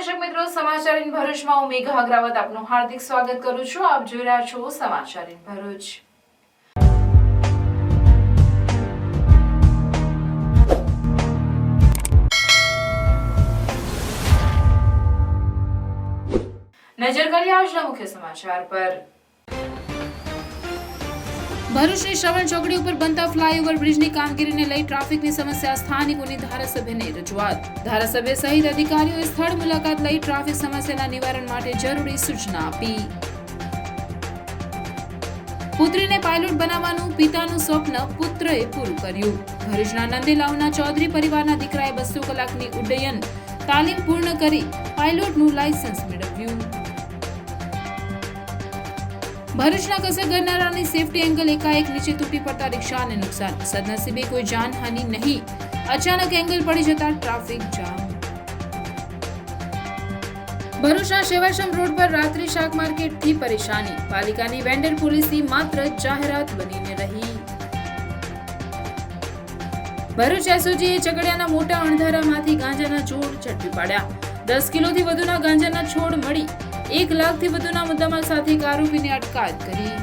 દર્શક મિત્રો, સમાચાર ઇન ભરૂચમાં હું મેઘા અગ્રવાલ આપનું હાર્દિક સ્વાગત કરું છું. આપ જોઈ રહ્યા છો સમાચાર ઇન ભરૂચ. નજર કરીએ આજના મુખ્ય સમાચાર પર. ભરૂચની શ્રવણ ચોકડી ઉપર બનતા ફ્લાયઓવર બ્રિજની કામગીરીને લઈ ટ્રાફિકની સમસ્યા સ્થાનિકોની ધારાસભ્યને રજૂઆત. ધારાસભ્ય સહિત અધિકારીઓએ સ્થળ મુલાકાત લઈ ટ્રાફિક સમસ્યાના નિવારણ માટે જરૂરી સૂચના આપી. પુત્રીને પાયલોટ બનાવવાનું પિતાનું સ્વપ્ન પુત્રએ પૂરું કર્યું. ભરૂચના નંદેલાવના ચૌધરી પરિવારના દીકરાએ 200 કલાકની ઉડ્ડયન તાલીમ પૂર્ણ કરી પાયલોટનું લાયસન્સ મેળવ્યું. ભરૂચના કસર ગરનારાની સેફટી એંગલ એકાએક નીચે તૂટી પડતા રિક્ષાને નુકસાન. સદનસીબે કોઈ જાનહાનિ નહીં. અચાનક એંગલ પડી જતા ટ્રાફિક જામ. ભરૂચના સેવાશ્રમ રોડ પર રાત્રિ શાક માર્કેટથી પરેશાની. પાલિકાની વેન્ડર પોલિસી માત્ર જાહેરાત બનીને રહી. ભરૂચ એસઓજીએ ચકડિયાના મોટા અણધારામાંથી ગાંજાના છોડ ઝડપી પાડ્યા. 10 કિલોથી વધુના ગાંજાના છોડ મળી 1 લાખથી વધુના મુદ્દામાલ સાથે એક આરોપીની અટકાયત કરી.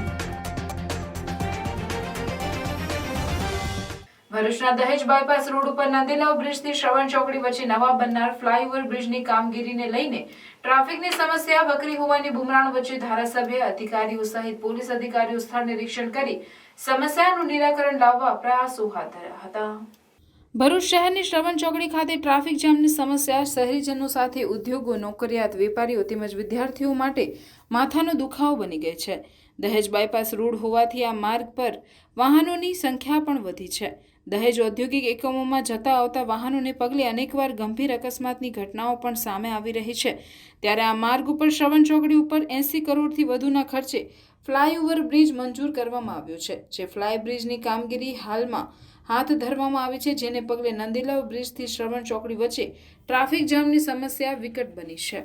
ભરૂચના દહેજ બાયપાસ રોડ ઉપર નંદેલાવ બ્રિજથી શ્રવણ ચોકડી વચ્ચે નવા બનનાર ફ્લાયઓવર બ્રિજની કામગીરીને લઈને ટ્રાફિકની સમસ્યા વકરી હોવાની બુમરાણ વચ્ચે ધારાસભ્ય, અધિકારીઓ સહિત પોલીસ અધિકારીઓ સ્થળ નિરીક્ષણ કરી સમસ્યાનું નિરાકરણ લાવવા પ્રયાસો હાથ ધર્યા હતા. ભરૂચ શહેરની શ્રવણ ચોકડી ખાતે ટ્રાફિક જામની સમસ્યા શહેરીજનો સાથે ઉદ્યોગો, નોકરિયાત, વેપારીઓ તેમજ વિદ્યાર્થીઓ માટે માથાનો દુખાવો બની ગઈ છે. દહેજ બાયપાસ રોડ હોવાથી આ માર્ગ પર વાહનોની સંખ્યા પણ વધી છે. દહેજ ઔદ્યોગિક એકમોમાં જતા આવતા વાહનોને પગલે અનેકવાર ગંભીર અકસ્માતની ઘટનાઓ પણ સામે આવી રહી છે. ત્યારે આ માર્ગ ઉપર શ્રવણ ચોકડી ઉપર 80 કરોડથી વધુના ખર્ચે ફ્લાયઓવર બ્રિજ મંજૂર કરવામાં આવ્યો છે. જે ફ્લાય બ્રિજની કામગીરી હાલમાં હાથ ધરવામાં આવી છે, જેને પગલે નંદેલાવ બ્રિજથી શ્રવણ ચોકડી વચ્ચે ટ્રાફિક જામની સમસ્યા વિકટ બની છે.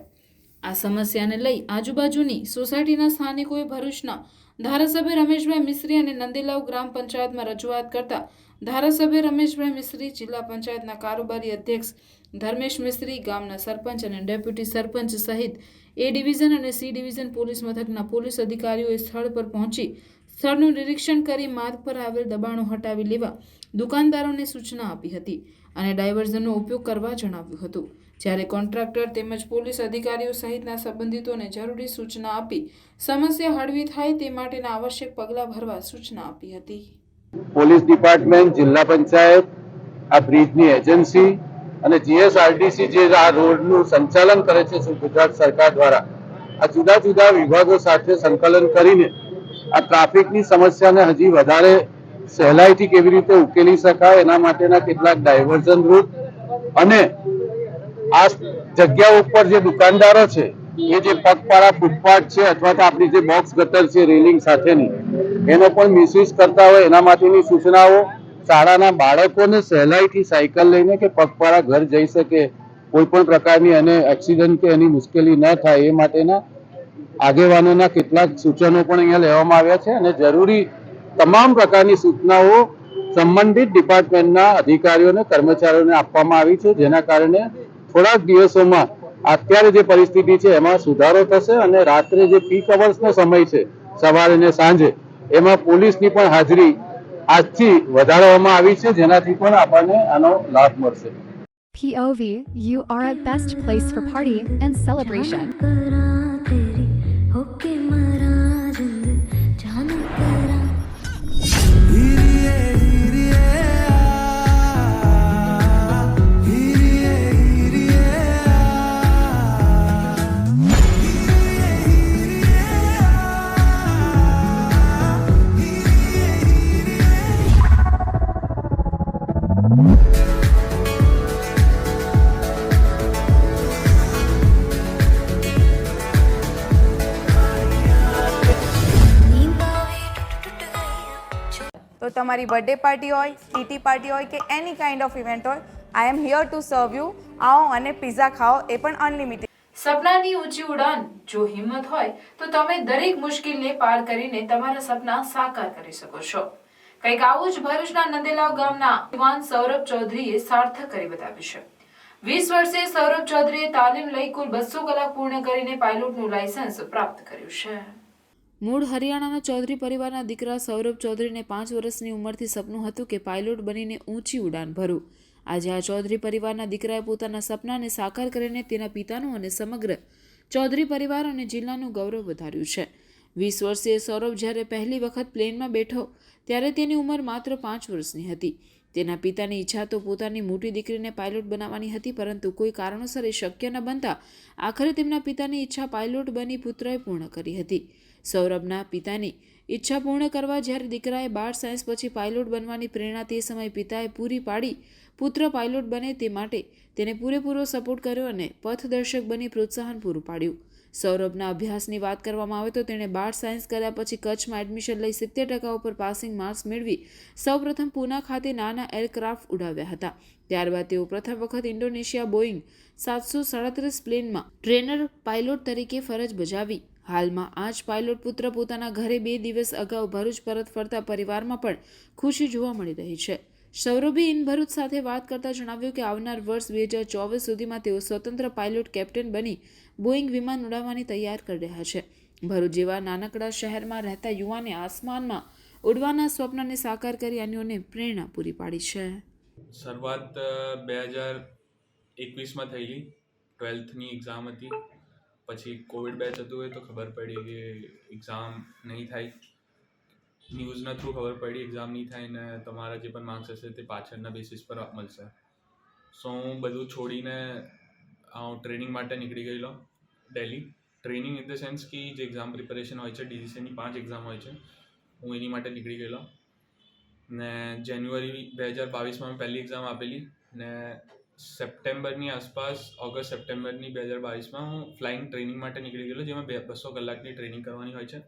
આ સમસ્યાને લઈ આજુબાજુની સોસાયટીના સ્થાનિકોએ ભરૂચના ધારાસભ્ય રમેશભાઈ મિસ્ત્રી અને નંદેલાવ ગ્રામ પંચાયતમાં રજૂઆત કરતા ધારાસભ્ય રમેશભાઈ મિસ્ત્રી, જિલ્લા પંચાયતના કારોબારી અધ્યક્ષ ધર્મેશ મિસ્ત્રી, ગામના સરપંચ અને ડેપ્યુટી સરપંચ સહિત એ ડિવિઝન અને સી ડિવિઝન પોલીસ મથકના પોલીસ અધિકારીઓએ સ્થળ પર પહોંચી સ્થળનું નિરીક્ષણ કરી માર્ગ પર આવેલ દબાણો હટાવી લેવા દુકાનદારોને સૂચના આપી હતી અને ડાયવર્ઝનનો ઉપયોગ કરવા જણાવ્યું હતું. જ્યારે કોન્ટ્રાક્ટર તેમજ પોલીસ અધિકારીઓ સહિતના સંબંધિતોને જરૂરી સૂચના આપી સમસ્યા હળવી થાય તે માટેના આવશ્યક પગલાં ભરવા સૂચના આપી હતી. પોલીસ ડિપાર્ટમેન્ટ, જિલ્લા પંચાયત, આ બ્રિજની એજન્સી અને જીએસઆરટીસી જે આ રોડનું સંચાલન કરે છે ગુજરાત સરકાર દ્વારા, આ જુદા જુદા વિભાગો સાથે સંકલન કરીને આ ટ્રાફિકની સમસ્યાને હજી વધારે સહેલાઈથી કેવી રીતે ઉકેલી શકાય એના માટેના કેટલાક ડાયવર્ઝન રૂટ અને આ જગ્યાઓ ઉપર જે દુકાનદારો છે એ જે પગપાળા ફૂટપાથ છે અથવા તો આપણી જે બોક્સ ગટર છે રેલિંગ સાથેની, એનો પણ મિસયુઝ કરતા હોય એના માટેની સૂચનાઓ, શાળાના બાળકોને સહેલાઈથી સાયકલ લઈને કે પગપાળા ઘર જઈ શકે, કોઈ પણ પ્રકારની એને એક્સિડન્ટ કે એની મુશ્કેલી ન થાય એ માટેના આગેવાનોના કેટલાક સૂચનો પણ અહીંયા લેવામાં આવ્યા છે અને જરૂરી તમામ પ્રકારની સૂચનાઓ સંબંધિત ડિપાર્ટમેન્ટના અધિકારીઓને, કર્મચારીઓને આપવામાં આવી છે, જેના કારણે થોડાક દિવસોમાં અત્યારે જે પરિસ્થિતિ છે એમાં સુધારો થશે અને રાત્રે જે પીક અવર્સનો સમય છે, સવારે ને સાંજે, એમાં પોલીસની પણ હાજરી આજથી વધારવામાં આવી છે, જેનાથી પણ આપણને આનો લાભ મળશે. POV, you are at best place for party and celebration. તો તમારી બર્થડે પાર્ટી હોય, ટીટી પાર્ટી હોય કે એની કાઇન્ડ ઓફ ઇવેન્ટ હોય, I am here to serve you. આવો અને પિઝા ખાઓ, એ પણ અનલિમિટેડ. સપનાની ઊંચી ઉડાન. જો હિંમત હોય તો તમે દરેક મુશ્કેલને પાર કરીને તમારા સપના સાકાર કરી શકો છો. કંઈક આવું જ ભરૂચના નંદેલાવ ગામના યુવાન સૌરભ ચૌધરીએ સાર્થક કરી બતાવ્યું છે. 20 વર્ષીય સૌરભ ચૌધરીએ તાલીમ લઈ કુલ 200 કલાક પૂર્ણ કરીને પાયલોટનું લાયસન્સ પ્રાપ્ત કર્યું છે. મૂળ હરિયાણાના ચૌધરી પરિવારના દીકરા સૌરભ ચૌધરીને 5 વર્ષની ઉંમરથી સપનું હતું કે પાયલોટ બનીને ઊંચી ઉડાન ભરું. આજે આ ચૌધરી પરિવારના દીકરાએ પોતાના સપનાને સાકાર કરીને તેના પિતાનું અને સમગ્ર ચૌધરી પરિવાર અને જિલ્લાનું ગૌરવ વધાર્યું છે. 20 વર્ષીય સૌરભ જ્યારે પહેલી વખત પ્લેનમાં બેઠો ત્યારે તેની ઉંમર માત્ર 5 વર્ષની હતી. તેના પિતાની ઈચ્છા તો પોતાની મોટી દીકરીને પાયલોટ બનાવવાની હતી, પરંતુ કોઈ કારણોસર એ શક્ય ન બનતા આખરે તેમના પિતાની ઈચ્છા પાયલોટ બની પુત્રએ પૂર્ણ કરી હતી. સૌરભના પિતાની ઈચ્છા પૂર્ણ કરવા જ્યારે દીકરાએ 12 સાયન્સ પછી પાયલોટ બનવાની પ્રેરણા તે સમયે પિતાએ પૂરી પાડી પુત્ર પાયલોટ બને તે માટે તેને પૂરેપૂરો સપોર્ટ કર્યો અને પથદર્શક બની પ્રોત્સાહન પૂરું પાડ્યું. સૌરભના અભ્યાસની વાત કરવામાં આવે તો તેણે 12 સાયન્સ કર્યા પછી કચ્છમાં એડમિશન લઈ 70% ઉપર પાસિંગ માર્ક્સ મેળવી સૌપ્રથમ પૂના ખાતે નાના એરક્રાફ્ટ ઉડાવ્યા હતા. ત્યારબાદ તેઓ પ્રથમ વખત ઇન્ડોનેશિયા બોઈંગ 737 પ્લેનમાં ટ્રેનર પાયલોટ તરીકે ફરજ બજાવી. હાલમાં આ જ પાયલોટ પુત્ર પોતાના ઘરે 2 દિવસ અગાઉ ભરૂચ પરત ફરતા પરિવારમાં પણ ખુશી જોવા મળી રહી છે. સૌરભે ઇન ભરૂચ સાથે વાત કરતા જણાવ્યું કે આવનાર વર્ષ 2024 સુધીમાં તેઓ સ્વતંત્ર પાયલોટ કેપ્ટન બની બોઈંગ વિમાન ઉડાવવાની તૈયાર કરી રહ્યા છે. ભરૂચ જેવા નાનકડા શહેરમાં રહેતા યુવાને આસમાનમાં ઉડવાના સ્વપ્નને સાકાર કરી અન્યોને પ્રેરણા પૂરી પાડી છે. શરૂઆત 2021માં થયેલી. 12થની એક્ઝામ હતી, પછી કોવિડ બેચ હતું એ તો ખબર પડી કે એક્ઝામ નહીં થાય. ન્યૂઝના થ્રુ ખબર પડી એક્ઝામ નહીં થાય ને તમારા જે પણ માર્ક્સ હશે તે પાછળના બેસિસ પર મળશે. સો હું બધું છોડીને ટ્રેનિંગ માટે નીકળી ગયેલો Delhi. Training in the sense કે જે એક્ઝામ પ્રિપેરેશન હોય છે, DGCની 5 એક્ઝામ હોય છે, હું એની માટે નીકળી ગયેલો. ને જાન્યુઆરી 2022માં મેં પહેલી એક્ઝામ આપેલી ને સપ્ટેમ્બરની આસપાસ, ઓગસ્ટ સપ્ટેમ્બરની 2022માં હું ફ્લાઇંગ ટ્રેનિંગ માટે નીકળી ગયેલો, જેમાં 200 કલાકની ટ્રેનિંગ કરવાની હોય છે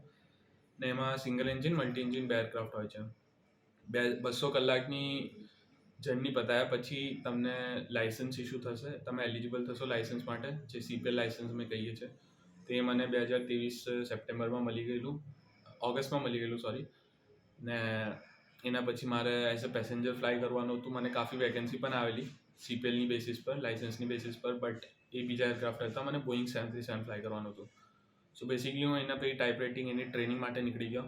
ને એમાં single engine, multi engine 2 aircraft હોય છે. 200 કલાકની જર્ની પતાયા પછી તમને લાઇસન્સ ઇસ્યુ થશે, તમે એલિજિબલ થશો લાઇસન્સ માટે, જે CPL લાઇસન્સ મેં કહીએ છીએ. તે મને 2023 સપ્ટેમ્બરમાં મળી ગયેલું, ઓગસ્ટમાં મળી ગયેલું સોરી. ને એના પછી મારે એઝ અ પેસેન્જર ફ્લાય કરવાનું હતું. મને કાફી વેકેન્સી પણ આવેલી CPLની બેસિસ પર, લાઇસન્સની બેસિસ પર, બટ એ બીજા એરક્રાફ્ટ હતા. મને બોઈંગ 737 ફ્લાય કરવાનું હતું. સો બેસિકલી હું એના પછી ટાઈપ રાઇટિંગ એની ટ્રેનિંગ માટે નીકળી ગયો,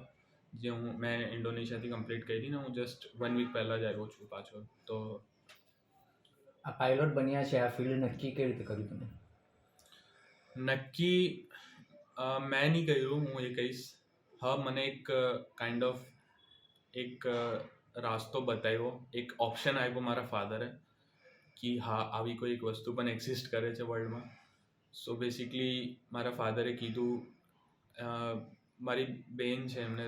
જે મેં ઇન્ડોનેશિયાથી કમ્પ્લીટ કરી ને હું જસ્ટ 1 વીક પહેલાં જ આવ્યો છું પાછો. તો આ પાયલોટ બન્યા છે, આ ફિલ્ડ નક્કી કેવી રીતે કર્યું તમે? નક્કી મેં નહીં કર્યું, હું એ કહીશ. હા, મને એક કાઇન્ડ ઓફ એક રાસ્તો બતાવ્યો, એક ઓપ્શન આપ્યો મારા ફાધરે કે હા, આવી કોઈ એક વસ્તુ પણ એક્ઝિસ્ટ કરે છે વર્લ્ડમાં. સો બેસિકલી મારા ફાધરે કીધું, મારી બેન છે એમને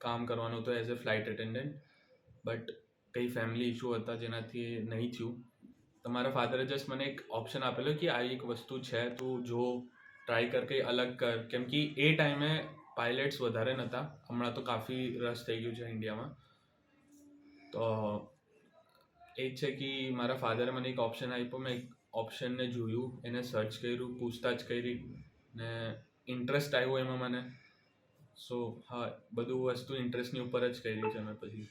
કામ કરવાનું હતું as a flight attendant, but કંઈ ફેમિલી ઇશ્યુ હતા જેનાથી નહીં થયું. તો મારા ફાધરે જસ્ટ મને એક ઓપ્શન આપેલો કે આ એક વસ્તુ છે, તું જો ટ્રાય કર, કંઈ અલગ કર. કેમ કે એ ટાઈમે પાયલટ્સ વધારે નહોતા, હમણાં તો કાફી રસ થઈ ગયું છે ઇન્ડિયામાં. તો એ જ છે કે મારા ફાધરે મને એક ઓપ્શન આપ્યો, મેં એક ઓપ્શનને જોયું, એને સર્ચ કર્યું, પૂછતાછ કરી ને ઇન્ટરેસ્ટ આવ્યો એમાં મને. સો હા, બધું વસ્તુ ઇન્ટરેસ્ટની ઉપર જ કરી છે મેં પછી.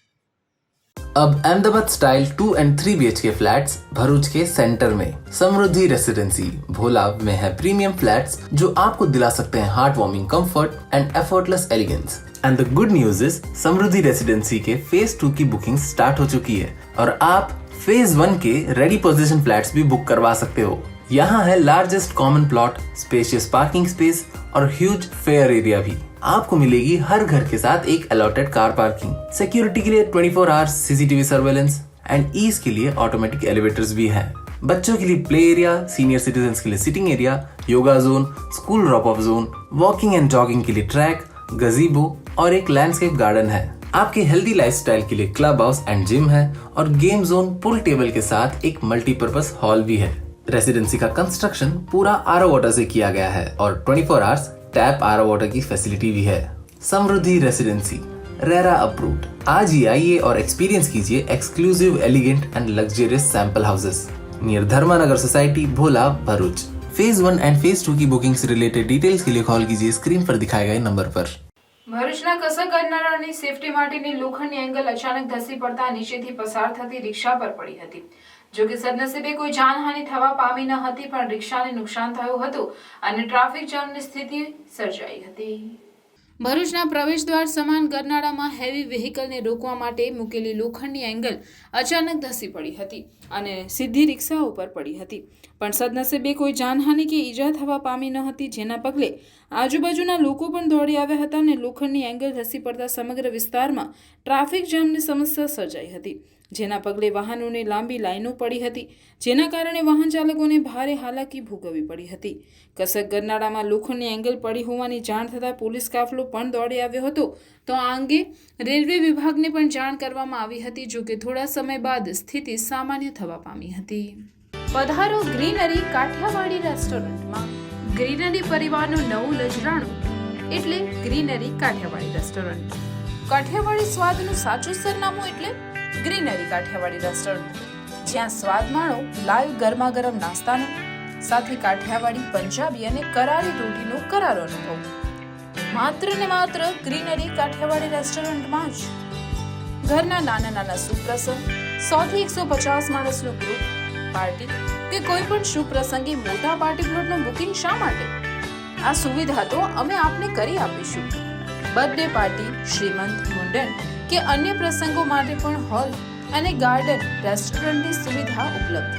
अब Ahmedabad style 2 and 3 BHK flats Bharuch के सेंटर में समृद्धि रेसिडेंसी भोला में है प्रीमियम फ्लैट्स जो आपको दिला सकते हैं heart warming comfort and effortless elegance. And the good news is Samriddhi residency के फेज 2 की बुकिंग स्टार्ट हो चुकी है और आप फेज 1 के रेडी पोजीशन फ्लैट्स भी बुक करवा सकते हो. यहाँ है largest common plot, spacious parking space और ह्यूज फेयर एरिया भी. आपको मिलेगी हर घर के साथ एक अलॉटेड कार पार्किंग, सिक्योरिटी के लिए 24 hours CCTV surveillance and ease के लिए ऑटोमेटिक एलिवेटर्स भी हैं. बच्चों के लिए प्ले एरिया, सीनियर सिटीजन्स के लिए sitting area, yoga zone, school drop of zone, walking and jogging के लिए ट्रैक, गजीबो और एक लैंडस्केप गार्डन है. आपके हेल्दी लाइफस्टाइल के लिए क्लब हाउस एंड जिम है और गेम जोन, पूल टेबल के साथ एक मल्टीपर्पज हॉल भी है. रेसिडेंसी का कंस्ट्रक्शन पूरा RO वाटर से किया गया है और 24 आवर्स टैप RO वाटर की फैसिलिटी भी है. Samruddhi residency, RERA approved. आज ही आइए और एक्सपीरियंस कीजिए exclusive, elegant and luxurious sample houses near Dharmanagar society, Bhola, Bharuch. Phase 1 and phase 2 की बुकिंग से रिलेटेड डिटेल्स के लिए कॉल कीजिए स्क्रीन पर दिखाए गए नंबर पर. ભરૂચના કસક કરનારાની સેફટી માટેની લોખંડની એંગલ અચાનક ધસી પડતા નીચેથી પસાર થતી રિક્ષા પર પડી હતી. જો કે સદનસીબે કોઈ જાનહાનિ થવા પામી ન હતી, પણ રિક્ષાને નુકસાન થયું હતું અને ટ્રાફિક જામની સ્થિતિ સર્જાઈ હતી. ભરૂચના પ્રવેશદ્વાર સમાન ગરનાળામાં હેવી વ્હીકલને રોકવા માટે મૂકેલી લોખંડની એંગલ અચાનક ધસી પડી હતી અને સીધી રિક્ષા ઉપર પડી હતી, પણ સદનસીબે કોઈ જાનહાનિ કે ઈજા થવા પામી ન હતી, જેના પગલે આજુબાજુના લોકો પણ દોડી આવ્યા હતા અને લોખંડની એંગલ ધસી પડતા સમગ્ર વિસ્તારમાં ટ્રાફિક જામની સમસ્યા સર્જાઈ હતી, જેના પગલે વાહનોની લાંબી લાઈનો પડી હતી, જેના કારણે વાહન ચાલકોને ભારે હાલાકી ભોગવવી પડી હતી. કસક ગરનાળામાં લોખંડની એંગલ પડી હોવાની જાણ થતાં પોલીસ કાફલો પણ દોડી આવ્યો હતો, તો આ અંગે રેલવે વિભાગને પણ જાણ કરવામાં આવી હતી. જો કે થોડા સમય બાદ સ્થિતિ સામાન્ય થવા પામી હતી. પધારો ગ્રીનરી કાઠિયાવાડી રેસ્ટોરન્ટમાં. ગ્રીનરી પરિવારનું નવું નજરાણું એટલે ગ્રીનરી કાઠિયાવાડી રેસ્ટોરન્ટ. કાઠિયાવાડી સ્વાદનું સાચું સરનામું એટલે ગ્રીનરી કાઠિયાવાડી રેસ્ટોરન્ટ, જ્યાં સ્વાદ માણો લાઈવ ગરમા ગરમ નાસ્તાનો, સાથે કાઠિયાવાડી, પંજાબી અને કરારી રોટીનો કરારો અનુભવ. માત્ર ને માત્ર ગ્રીનરી કાઠિયાવાડી રેસ્ટોરન્ટમાં જ. ઘરના નાના નાના સુપ્રસંગ, 100 થી 150 માણસનું ગ્રુપ, પાર્ટી કે કોઈ પણ શુભ પ્રસંગે મોટા પાર્ટી પ્લોટનું બુકિંગ શા માટે? આ સુવિધા તો અમે આપને કરી આપીશું. બર્થડે પાર્ટી, શ્રીમંત, મુંડન કે અન્ય પ્રસંગો માટે પણ હોલ અને ગાર્ડન રેસ્ટોરન્ટની સુવિધા ઉપલબ્ધ.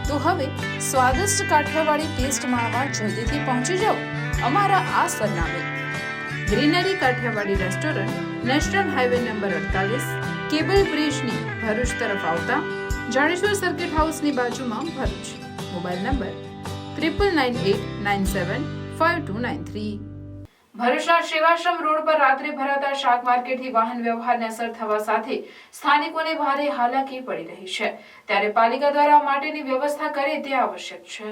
તો હવે સ્વાદિષ્ટ કાઠિયાવાડી ટેસ્ટ માણવા જલ્દીથી પહોંચી જાઓ અમારા આ સરનામે. Greenery Kathiyawadi restaurant, national highway number 48, cable બ્રિજની ભરૂચ તરફ આવતા જાડેશ્વર સર્કિટ હાઉસની બાજુમાં, ભરૂચ. Mobile number 9989752293. ભરૂચના સેવાશ્રમ રોડ પર રાત્રે ભરાતા શાક માર્કેટથી વાહન વ્યવહારને અસર થવા સાથે સ્થાનિકોને ભારે હાલાકી પડી રહી છે, ત્યારે પાલિકા દ્વારા માટેની વ્યવસ્થા કરે તે આવશ્યક છે.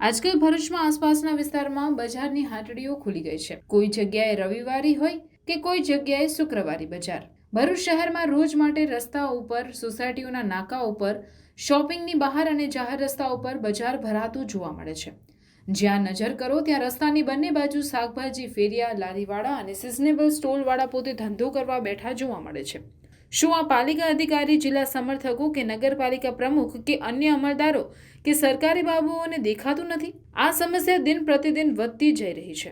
આજકાલ ભરૂચમાં આસપાસના વિસ્તારમાં બજારની હાટડીઓ ખુલી ગઈ છે. કોઈ જગ્યાએ રવિવારી હોય કે કોઈ જગ્યાએ શુક્રવારી બજાર. ભરૂચ શહેરમાં રોજ માટે રસ્તા ઉપર, સોસાયટીઓના નાકા ઉપર, શોપિંગની બહાર અને જાહેર રસ્તા ઉપર બજાર ભરાતું જોવા મળે છે. જ્યાં નજર કરો ત્યાં રસ્તાની બંને બાજુ શાકભાજી ફેરિયા, લારીવાળા અને સિઝનેબલ સ્ટોલવાળા પોતે ધંધો કરવા બેઠા જોવા મળે છે. શું આ પાલિકા અધિકારી, જિલ્લા સમર્થકો કે નગરપાલિકા પ્રમુખ કે અન્ય અમલદારો કે સરકારી બાબુઓને દેખાતું નથી? આ સમસ્યા દિન પ્રતિદિન વધતી જઈ રહી છે.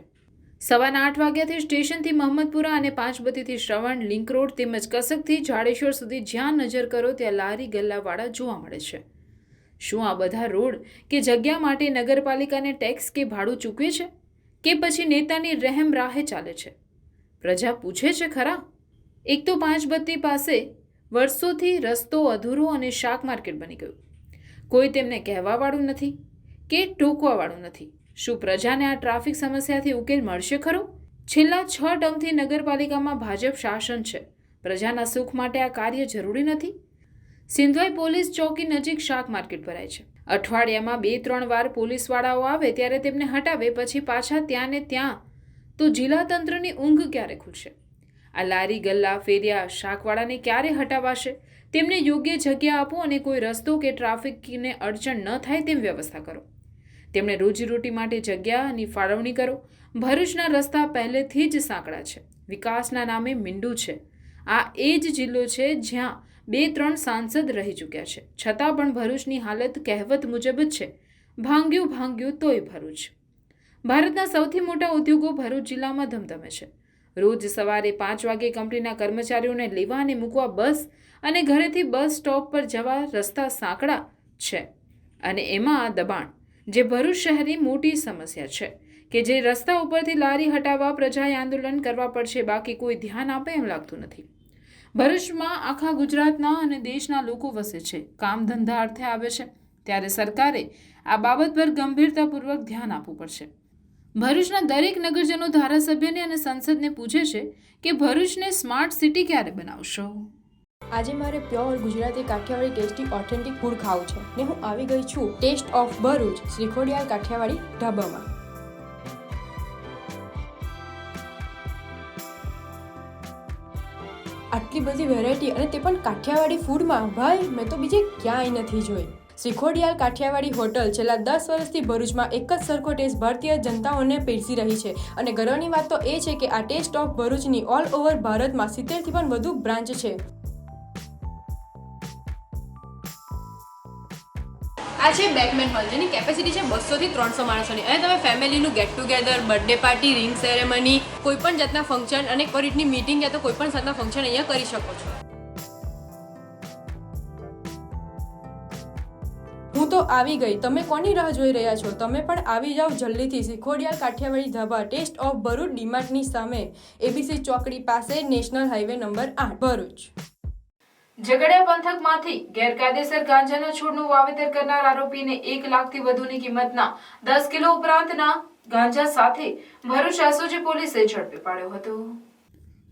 સવારના 8 વાગ્યાથી સ્ટેશનથી મહમ્મદપુરા અને પાંચબતીથી શ્રવણ, લિંક રોડ તેમજ કસકથી જાડેશ્વર સુધી જ્યાં નજર કરો ત્યાં લારી ગલ્લાવાળા જોવા મળે છે. શું આ બધા રોડ કે જગ્યા માટે નગરપાલિકાને ટેક્સ કે ભાડું ચૂકવે છે કે પછી નેતાની રહેમ રાહે ચાલે છે? પ્રજા પૂછે છે ખરા. એક તો પાંચબત્તી પાસે વર્ષોથી રસ્તો અધૂરો અને શાક માર્કેટ બની ગયું. કોઈ તેમને કહેવાવાળું નથી કે ટોકવાવાળું નથી. શું પ્રજાને આ ટ્રાફિક સમસ્યાથી ઉકેલ મળશે ખરો? છેલ્લા 6 ટર્મથી નગરપાલિકામાં ભાજપ શાસન છે. પ્રજાના સુખ માટે આ કાર્ય જરૂરી નથી? સિંધવાઈ પોલીસ ચોકી નજીક શાક માર્કેટ ભરાય છે. અઠવાડિયામાં 2-3 વાર પોલીસવાળાઓ આવે ત્યારે તેમને હટાવે, પછી પાછા ત્યાં ને ત્યાં. તો જિલ્લા તંત્રની ઊંઘ ક્યારે ખુલશે? આ લારી ગલ્લા ફેરિયા શાકવાળાને ક્યારે હટાવાશે? તેમને યોગ્ય જગ્યા આપો અને કોઈ રસ્તો કે ટ્રાફિકને અડચણ ન થાય તેમ વ્યવસ્થા કરો. તેમણે રોજીરોટી માટે જગ્યાની ફાળવણી કરો. ભરૂચના રસ્તા પહેલેથી જ સાંકડા છે. વિકાસના નામે મીંડું છે. આ એ જ જિલ્લો છે જ્યાં 2-3 સાંસદ રહી ચૂક્યા છે, છતાં પણ ભરૂચની હાલત કહેવત મુજબ જ છે, ભાંગ્યું ભાંગ્યું તોય ભરૂચ. ભારતના સૌથી મોટા ઉદ્યોગો ભરૂચ જિલ્લામાં ધમધમે છે. રોજ સવારે 5 વાગે કંપનીના કર્મચારીઓને લેવા અને મૂકવા બસ અને ઘરેથી બસ સ્ટોપ પર જવા રસ્તા સાંકડા છે, અને એમાં આ દબાણ, જે ભરૂચ શહેરની મોટી સમસ્યા છે કે જે રસ્તા ઉપરથી લારી હટાવવા પ્રજાએ આંદોલન કરવા પડશે, બાકી કોઈ ધ્યાન આપે એમ લાગતું નથી. ભરૂચમાં આખા ગુજરાતના અને દેશના લોકો વસે છે, કામ ધંધા અર્થે આવે છે, ત્યારે સરકારે આ બાબત પર ગંભીરતાપૂર્વક ધ્યાન આપવું પડશે. ભરૂચના દરેક નગરજનો ધારાસભ્યને અને સંસદને પૂછે છે કે ભરૂચને સ્માર્ટ સિટી ક્યારે બનાવશો? આજે મારે pure Gujarati Kathiyawadi tasty authentic food ખાવું છે ને હું આવી ગઈ છું ટેસ્ટ ઓફ ભરૂચ શ્રીખોડિયાર કાઠિયાવાડી ઢાબામાં. આટલી બધી વેરાયટી અને તે પણ કાઠિયાવાડી ફૂડમાં, ભાઈ મેં તો બીજે ક્યાંય નથી જોઈ. શ્રીખોડિયાલ કાઠિયાવાડી હોટલ છેલ્લા 10 વર્ષથી ભરૂચમાં એક જ સરખો ટેસ્ટ ભારતીય જનતાઓને પીરસી રહી છે અને ગર્વની વાત તો એ છે કે આ ટેસ્ટ ઓફ ભરૂચની ઓલ ઓવર ભારતમાં 70થી પણ વધુ બ્રાન્ચ છે. આ છે બેકમેન હોલ, જેની કેપેસિટી છે 200 થી 300 માણસોની અને તમે ફેમિલીનું get together, birthday party, ring ceremony, કોઈ પણ જાતના ફંક્શન અને એક રીતની મીટિંગ યા તો કોઈ પણ જાતના ફંક્શન અહીંયા કરી શકો છો. હું તો આવી ગઈ, તમે કોની રાહ જોઈ રહ્યા છો? તમે પણ આવી જાઓ જલ્દીથી. શ્રીખોડિયાલ કાઠિયાવાડી ધાબા, ટેસ્ટ ઓફ ભરૂચ, ડીમાર્ટની સામે, એબીસી ચોકડી પાસે, national highway number 8, Bharuch. Jhagadia પંથકમાંથી ગેરકાયદેસર ગાંજાના છોડનું વાવેતર કરનાર આરોપીને 1 લાખથી વધુની કિંમતના 10 કિલો ઉપરાંતના ગાંજા સાથે ભરૂચ એસઓજી પોલીસે ઝડપી પાડ્યો હતો.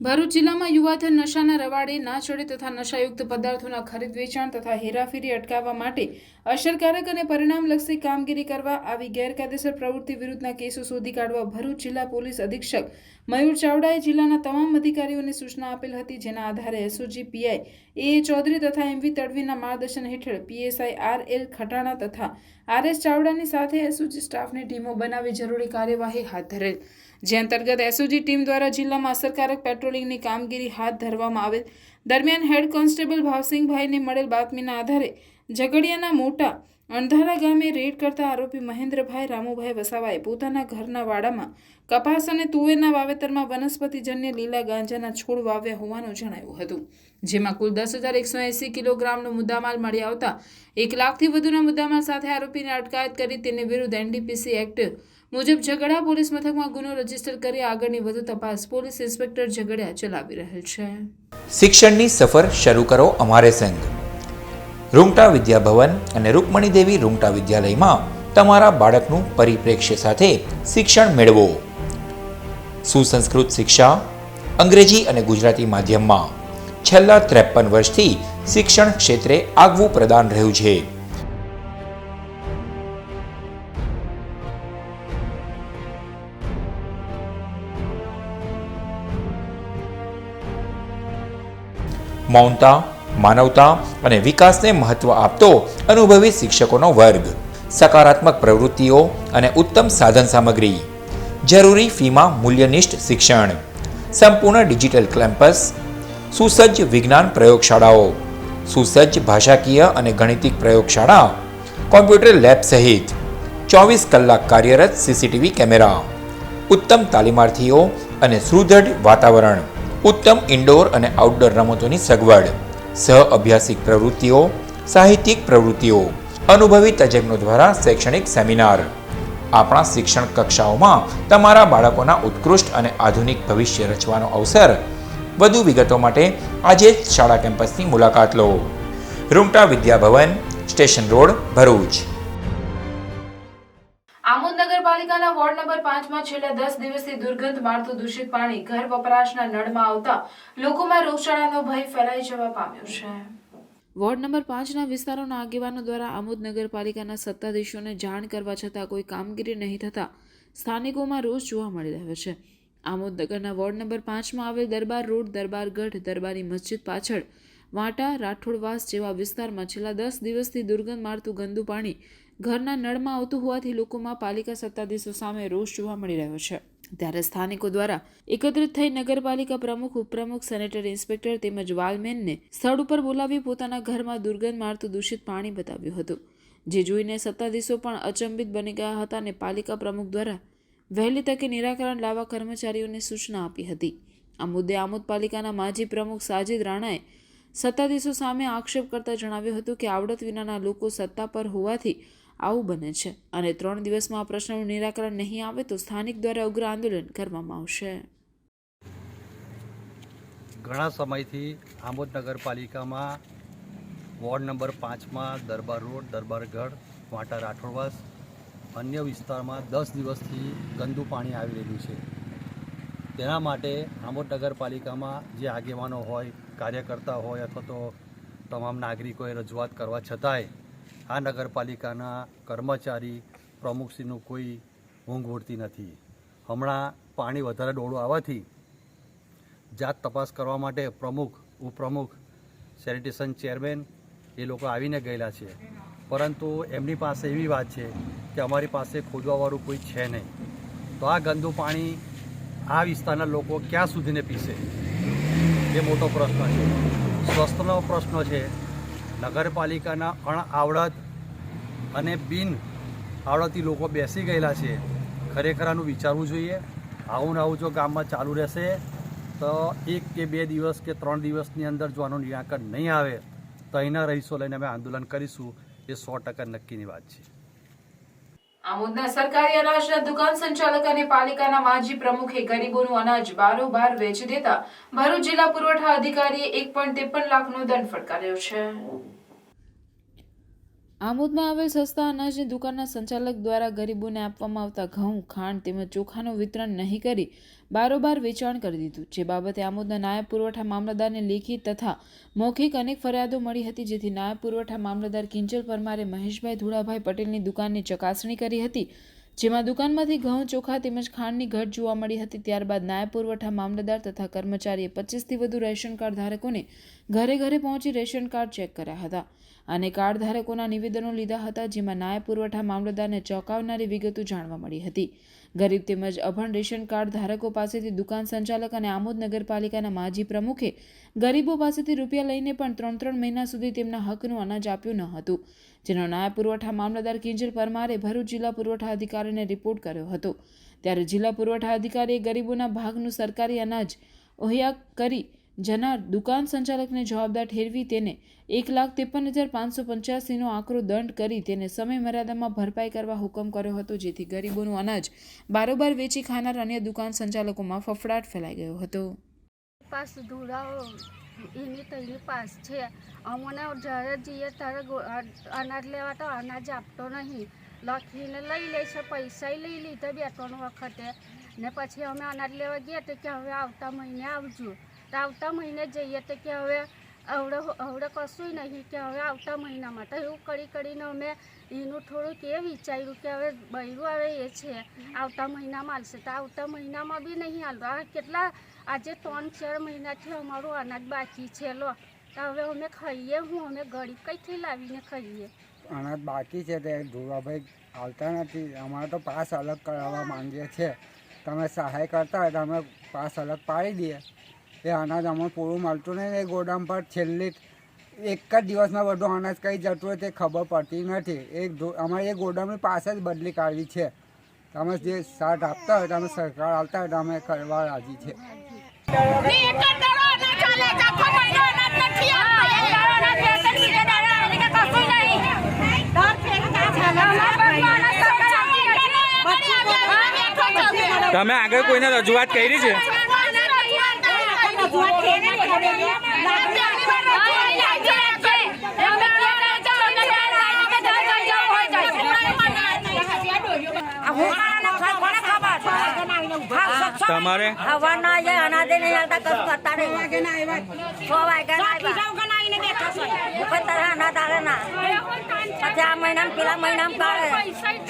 ભરૂચ જિલ્લામાં યુવાધન નશાના રવાડે ના ચડે તથા નશાયુક્ત પદાર્થોના ખરીદ વેચાણ તથા હેરાફેરી અટકાવવા માટે અસરકારક અને પરિણામલક્ષી કામગીરી કરવા આવી ગેરકાયદેસર પ્રવૃત્તિ વિરુદ્ધના કેસો શોધી કાઢવા ભરૂચ જિલ્લા પોલીસ અધિક્ષક મયુર ચાવડાએ જિલ્લાના તમામ અધિકારીઓને સૂચના આપેલ હતી, જેના આધારે એસઓજી પીઆઈ એ ચૌધરી તથા એમવી તડવીના માર્ગદર્શન હેઠળ પીએસઆઈ આરએલ ખટાણા તથા આરએસ ચાવડાની સાથે એસઓજી સ્ટાફની ટીમો બનાવી જરૂરી કાર્યવાહી હાથ ધરેલ, જે અંતર્ગત એસઓજી ટીમ દ્વારા જિલ્લામાં અસરકારક પેટ્રોલિંગની કામગીરી હાથ ધરવામાં આવેલ. દરમિયાન હેડ કોન્સ્ટેબલ ભાવસિંહભાઈને મળેલ બાતમીના આધારે ઝઘડિયાના મોટા અંધારા ગામે રેડ કરતા આરોપી મહેન્દ્રભાઈ રામુભાઈ વસાવાએ પોતાના ઘરના વાડામાં કપાસ અને તુવેરના વાવેતરમાં વનસ્પતિજન્ય લીલા ગાંજાના છોડ વાવ્યા હોવાનું જણાવ્યું હતું, જેમાં કુલ 10,180 કિલોગ્રામનો મુદ્દામાલ મળી આવતા 1 લાખથી વધુના મુદ્દામાલ સાથે આરોપીને અટકાયત કરી તેની વિરુદ્ધ એનડીપીસી એક્ટ મુજબ ઝઘડા પોલીસ મથકમાં ગુનો રજીસ્ટર કરી આગળની વધુ તપાસ પોલીસ ઇન્સ્પેક્ટર ઝઘડિયા ચલાવી રહેલ છે. શિક્ષણની સફર શરૂ કરો અમારે સંગ. રૂંગટા વિદ્યાભવન અને રૂકમણી દેવી રૂંગટા વિદ્યાલયમાં તમારા બાળકનું પરિપ્રેક્ષ્ય સાથે શિક્ષણ મેળવો. સુસંસ્કૃત શિક્ષા અંગ્રેજી અને ગુજરાતી માધ્યમમાં છેલ્લા 53 વર્ષથી શિક્ષણ ક્ષેત્રે આગવું પ્રદાન રહ્યું છે. મૌનતા, માનવતા અને વિકાસને મહત્વ આપતો અનુભવી શિક્ષકોનો વર્ગ, સકારાત્મક પ્રવૃત્તિઓ અને ઉત્તમ સાધન સામગ્રી, જરૂરી ફીમાં મૂલ્યનિષ્ઠ શિક્ષણ, સંપૂર્ણ ડિજિટલ કેમ્પસ, સુસજ્જ વિજ્ઞાન પ્રયોગશાળાઓ, સુસજ્જ ભાષાકીય અને ગણિતિક પ્રયોગશાળા, કોમ્પ્યુટર લેબ સહિત 24 કલાક કાર્યરત સીસીટીવી કેમેરા, ઉત્તમ તાલીમાર્થીઓ અને સુદૃઢ વાતાવરણ, ઉત્તમ ઇન્ડોર અને આઉટડોર રમતોની સગવડ, સહ અભ્યાસિક પ્રવૃત્તિઓ, સાહિત્યિક પ્રવૃત્તિઓ, અનુભવી તજજ્ઞો દ્વારા શૈક્ષણિક સેમિનાર. આપણા શિક્ષણ કક્ષાઓમાં તમારા બાળકોના ઉત્કૃષ્ટ અને આધુનિક ભવિષ્ય રચવાનો અવસર. વધુ વિગતો માટે આજે જ શાળા કેમ્પસની મુલાકાત લો. Rungta Vidyabhavan, station road, Bharuch. આમોદ નગરપાલિકાના વોર્ડ નંબર 5માં છેલ્લા 10 દિવસથી દુર્ગંધ મારતું દૂષિત પાણી ઘર વપરાશના નળમાં આવતા લોકોમાં રોગચાળાનો ભય ફેલાઈ જવા પામ્યો છે. વોર્ડ નંબર 5ના વિસ્તારોના આગેવાનો દ્વારા આમોદ નગરપાલિકાના સત્તાધીશોને જાણ કરવા છતાં કોઈ કામગીરી નહીં થતા સ્થાનિકોમાં રોષ જોવા મળી રહ્યો છે. આમોદ નગરના વોર્ડ નંબર 5માં આવેલ દરબાર રોડ, દરબારગઢ, દરબારી મસ્જિદ પાછળ વાંટા, રાઠોડવાસ જેવા વિસ્તારમાં છેલ્લા 10 દિવસથી દુર્ગંધ મારતું ગંદુ પાણી ઘરના નળમાં આવતું હોવાથી લોકોમાં પાલિકા સત્તાધીશો સામે રોષ જોવા મળી રહ્યો છે. ત્યારે સ્થાનિકો દ્વારા એકત્રિત થઈ નગરપાલિકા પ્રમુખ, ઉપપ્રમુખ, સેનેટરી ઇન્સ્પેક્ટર તેમજ વાલમેનને સ્થળ ઉપર બોલાવી પોતાના ઘરમાં દુર્ગંધ મારતું દૂષિત પાણી બતાવ્યું હતું, જે જોઈને સત્તાધીશો પણ અચંબિત બની ગયા હતા અને પાલિકા પ્રમુખ દ્વારા વહેલી તકે નિરાકરણ લાવવા કર્મચારીઓને સૂચના આપી હતી. આ મુદ્દે આમોદ પાલિકાના માજી પ્રમુખ સાજિદ રાણાએ સત્તાધીશો સામે આક્ષેપ કરતા જણાવ્યું હતું કે આવડત વિનાના લોકો સત્તા પર હોવાથી આવું બને છે અને 3 દિવસમાં આ પ્રશ્નનું નિરાકરણ નહીં આવે તો સ્થાનિક દ્વારા ઉગ્ર આંદોલન કરવામાં આવશે. ઘણા સમયથી આમોદ નગરપાલિકામાં વોર્ડ નંબર 5માં દરબાર રોડ, દરબારગઢ, વાંટા, રાઠોડવાસ અન્ય વિસ્તારમાં 10 દિવસથી ગંદુ પાણી આવી રહ્યું છે. તેના માટે આમોદ નગરપાલિકામાં જે આગેવાનો હોય, કાર્યકર્તા હોય અથવા તો તમામ નાગરિકોએ રજૂઆત કરવા છતાંય આ નગરપાલિકાના કર્મચારી પ્રમુખશ્રીનું કોઈ ઊંઘ ઉડતી નથી. હમણાં પાણી વધારે ડોળું આવવાથી જાત તપાસ કરવા માટે પ્રમુખ, ઉપપ્રમુખ, સેનિટેશન ચેરમેન એ લોકો આવીને ગયેલા છે, પરંતુ એમની પાસે એવી વાત છે કે અમારી પાસે ખોદવાવાળું કોઈ છે નહીં. તો આ ગંદુ પાણી આ વિસ્તારના લોકો ક્યાં સુધીને પીશે એ મોટો પ્રશ્ન છે. સ્વસ્થનો પ્રશ્ન છે. નગરપાલિકાના અણઆવડત અને બિન આવડતી લોકો બેસી ગયેલા છે. ખરેખર આનું વિચારવું જોઈએ. આવું ને આવું જો ગામમાં ચાલુ રહેશે તો 1 કે 2 દિવસ કે 3 દિવસની અંદર જો આનું નિરાકરણ નહીં આવે તો અહીંના રહીશો લઈને અમે આંદોલન કરીશું. એ 100% નક્કીની વાત છે. આમોદના સરકારી અનાજના દુકાન સંચાલક અને પાલિકાના માજી પ્રમુખે ગરીબોનું અનાજ બારોબાર વેચી દેતા ભરૂચ જિલ્લા પુરવઠા અધિકારીએ 1.53 લાખનો દંડ ફટકાર્યો છે. આમોદમાં આવેલ સસ્તા અનાજની દુકાનના સંચાલક દ્વારા ગરીબોને આપવામાં આવતા ઘઉં, ખાંડ તેમજ ચોખાનું વિતરણ નહીં કરી બારોબાર વેચાણ કરી દીધું. જે બાબતે આમોદના નાયબ પુરવઠા મામલતદારને લેખિત તથા મૌખિક અનેક ફરિયાદો મળી હતી, જેથી નાયબ પુરવઠા મામલતદાર કિંજલ પરમારે મહેશભાઈ ધુળાભાઈ પટેલની દુકાનની ચકાસણી કરી હતી, જેમાં દુકાનમાંથી ઘઉં, ચોખા તેમજ ખાંડની ઘટ જોવા મળી હતી. ત્યારબાદ નાયબ પુરવઠા મામલતદાર તથા કર્મચારીએ 25થી વધુ રેશન કાર્ડ ધારકોને ઘરે ઘરે પહોંચી રેશન કાર્ડ ચેક કર્યા હતા અને કાર્ડ ધારકોના નિવેદનો લીધા હતા, જેમાં નાયબ પુરવઠા મામલતદારને ચોંકાવનારી વિગતો જાણવા મળી હતી. ગરીબ તેમજ અભણ રેશન કાર્ડ ધારકો પાસેથી દુકાન સંચાલક અને આમોદ નગરપાલિકાના માજી પ્રમુખે ગરીબો પાસેથી રૂપિયા લઈને પણ 3 મહિના સુધી તેમના હકનું અનાજ આપ્યું ન હતું, જેનો નાયબ પુરવઠા મામલતદાર કિંજલ પરમારે ભરૂચ જિલ્લા પુરવઠા અધિકારીને રિપોર્ટ કર્યો હતો. ત્યારે જિલ્લા પુરવઠા અધિકારીએ ગરીબોના ભાગનું સરકારી અનાજ ઓહ્યા કરી જનાર દુકાન સંચાલકને જવાબદાર ઠેરવી તેને 1,53,585નો આકરો દંડ કરી તેને સમય મર્યાદામાં ભરપાઈ કરવા હુકમ કર્યો હતો, જેથી ગરીબોનું અનાજ બારોબાર વેચી ખાનાર અન્ય દુકાન સંચાલકોમાં ફફડાટ ફેલાઈ ગયો હતો. પાસ ધોળાઓ એની તૈની પાસ છે. અમને જ્યારે જઈએ ત્યારે અનાજ લેવા તો અનાજ આપતો નહીં, લખીને લઈ લે છે. પૈસા લઈ લીધા 2-3 વખતે ને પછી અમે અનાજ લેવા ગયા તો કે હવે આવતા મહિને આવજો. તો આવતા મહિને જઈએ તો કે હવે આવડે કશું નહીં, કે હવે આવતા મહિનામાં. તો એવું કરીને અમે એનું થોડુંક એ વિચાર્યું કે હવે બૈરું આવે એ છે આવતા મહિનામાં આવશે, તો આવતા મહિનામાં બી નહીં આવતું. આ કેટલા આજે 3-4 મહિનાથી અમારું અનાજ બાકી છે. લો તો હવે અમે ખાઈએ હું, અમે ગરીબ કંઈથી લાવીને ખાઈએ? અનાજ બાકી છે તે ધોળાભાઈ આવતા નથી. અમારે તો પાસ અલગ કરાવવા માંગીએ છીએ. તમે સહાય કરતા હોય તો અમે પાસ અલગ પાડી દઈએ. એ અનાજ અમને પૂરું મળતું નહીં. એ ગોડાઉન પર છેલ્લી 1 જ દિવસમાં બધું અનાજ કઈ જતું હોય તે ખબર પડતી નથી. અમારે એ ગોડાઉનની પાસે જ બદલી કાઢવી છે. તમે જે સાથ આપતા હોય તમે સરકાર આવતા હોય તો અમે કરવા રાજી છે. તમે આગળ કોઈને રજૂઆત કરી છે? તમારે અનાજે નહીં આવતા, કશું કરતા નહીં. 6 વાગ્યા અનાજ આવે ના, પછી આ મહિનામાં પેલા મહિનામાં કાઢે,